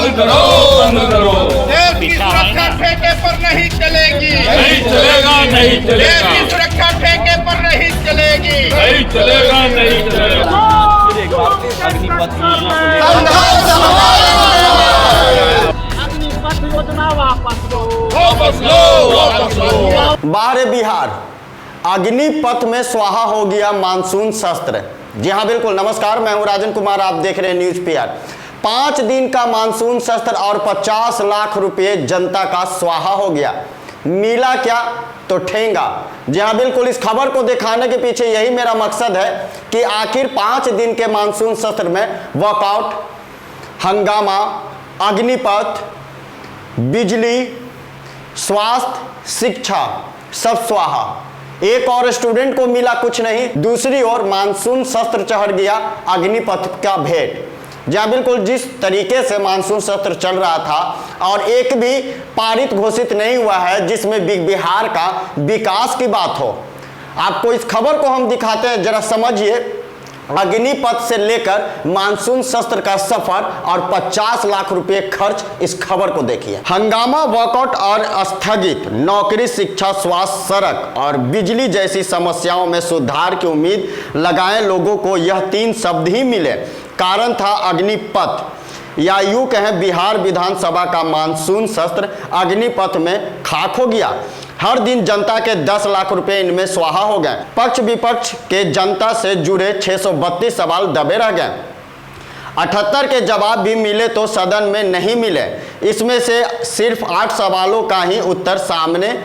बंद करो, बंद करो। देश की सुरक्षा ठेके पर नहीं चलेगी, नहीं चलेगा, नहीं देश चलेगा, की सुरक्षा ठेके पर नहीं चलेगी, नहीं चलेगा, नहीं चलेगा। अग्निपथ योजना वापस लो, वापस लो, वापस लो। बाहर बिहार, अग्निपथ में स्वाहा हो गया मानसून शस्त्र। जी हाँ बिल्कुल, नमस्कार, मैं हूं राजन कुमार, आप देख रहे हैं न्यूज पीआर। 5 दिन का मानसून शस्त्र और 50 लाख रुपए जनता का स्वाहा हो गया। मिला क्या? तो ठेंगा। जी हाँ बिल्कुल, इस खबर को दिखाने के पीछे यही मेरा मकसद है कि आखिर 5 दिन के मानसून सत्र में वॉकआउट, हंगामा, अग्निपथ, बिजली, स्वास्थ्य, शिक्षा सब स्वाहा। एक और स्टूडेंट को मिला कुछ नहीं, दूसरी ओर मानसून सत्र चढ़ गया अग्निपथ का भेंट। जहां बिल्कुल जिस तरीके से मानसून सत्र चल रहा था और एक भी पारित घोषित नहीं हुआ है जिसमें बिहार का विकास की बात हो। आपको इस खबर को हम दिखाते हैं, जरा समझिए। अग्निपथ से लेकर मानसून सत्र का सफर और 50 लाख रुपए खर्च, इस खबर को देखिए। हंगामा, वॉकआउट और स्थगित, नौकरी, शिक्षा, स्वास्थ्य, सड़क और बिजली जैसी समस्याओं में सुधार की उम्मीद लगाए लोगों को यह 3 शब्द ही मिले। कारण था अग्निपथ, या यूं कहें बिहार विधानसभा का मानसून सत्र अग्निपथ में खाक हो गया। हर दिन जनता के 10 लाख रुपए इनमें स्वाहा हो गए। पक्ष विपक्ष के जनता से जुड़े 632 सवाल दबे रह गए। 78 के जवाब भी मिले तो सदन में नहीं मिले। इसमें से सिर्फ 8 सवालों का ही उत्तर सामने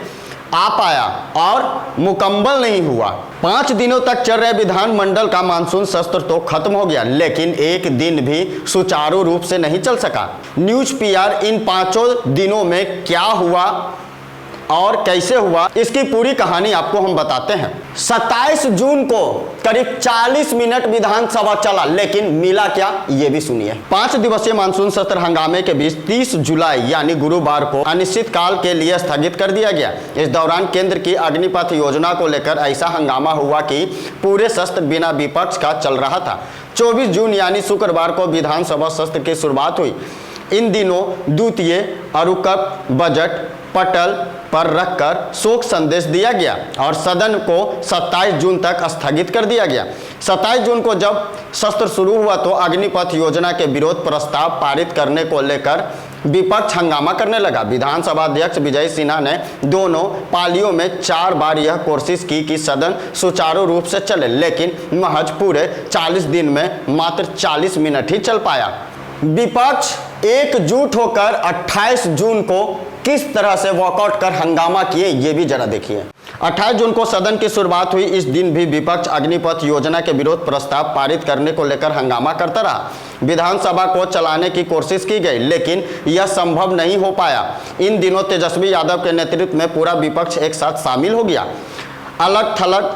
आ पाया और मुकम्मल नहीं हुआ। 5 दिनों तक चल रहे विधानमंडल का मानसून सत्र तो खत्म हो गया, लेकिन एक दिन भी सुचारू रूप से नहीं चल सका। न्यूज पीआर इन 5 दिनों में क्या हुआ और कैसे हुआ, इसकी पूरी कहानी आपको हम बताते हैं। 27 जून को करीब 40 मिनट विधानसभा चला, लेकिन मिला क्या ये भी सुनिए। 5 दिवसीय मानसून सत्र हंगामे के बीच 30 जुलाई यानी गुरुवार को अनिश्चित काल के लिए स्थगित कर दिया गया। इस दौरान केंद्र की अग्निपथ योजना को लेकर ऐसा हंगामा हुआ कि पूरे सत्र बिना विपक्ष का चल रहा था। 24 जून यानी शुक्रवार को विधानसभा सत्र की शुरुआत हुई। इन दिनों द्वितीय अनुकप बजट पटल पर रखकर शोक संदेश दिया गया और सदन को 27 जून तक स्थगित कर दिया गया। 27 जून को जब सत्र शुरू हुआ तो अग्निपथ योजना के विरोध प्रस्ताव पारित करने को लेकर विपक्ष हंगामा करने लगा। विधानसभा अध्यक्ष विजय सिन्हा ने दोनों पालियों में 4 बार यह कोशिश की कि सदन सुचारू रूप से चले, लेकिन महज पूरे 40 दिन में मात्र 40 मिनट ही चल पाया। विपक्ष एकजुट होकर 28 जून को किस तरह से वॉकआउट कर हंगामा किए, ये भी जरा देखिए। 28 जून को सदन की शुरुआत हुई। इस दिन भी विपक्ष अग्निपथ योजना के विरोध प्रस्ताव पारित करने को लेकर हंगामा करता रहा। विधानसभा को चलाने की कोशिश की गई, लेकिन यह संभव नहीं हो पाया। इन दिनों तेजस्वी यादव के नेतृत्व में पूरा विपक्ष एक साथ शामिल हो गया। अलग थलग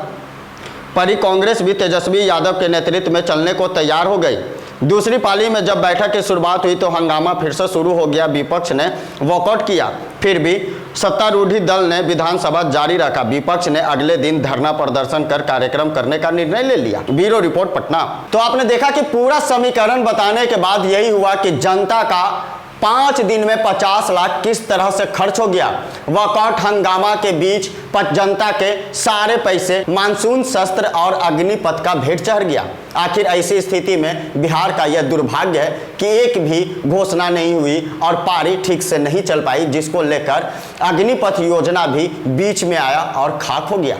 परी कांग्रेस भी तेजस्वी यादव के नेतृत्व में चलने को तैयार हो गई। दूसरी पाली में जब बैठक की शुरुआत हुई तो हंगामा फिर से शुरू हो गया। विपक्ष ने वॉकआउट किया, फिर भी सत्तारूढ़ी दल ने विधानसभा जारी रखा। विपक्ष ने अगले दिन धरना प्रदर्शन कर कार्यक्रम करने का निर्णय ले लिया। Bureau report Patna. तो आपने देखा कि पूरा समीकरण बताने के बाद यही हुआ कि जनता का 5 दिन में 50 लाख किस तरह से खर्च हो गया। वॉकआउट हंगामा के बीच जनता के सारे पैसे मानसून सत्र और अग्निपथ का भेंट चढ़ गया। आखिर ऐसी स्थिति में बिहार का यह दुर्भाग्य है कि एक भी घोषणा नहीं हुई और पारी ठीक से नहीं चल पाई, जिसको लेकर अग्निपथ योजना भी बीच में आया और खाक हो गया।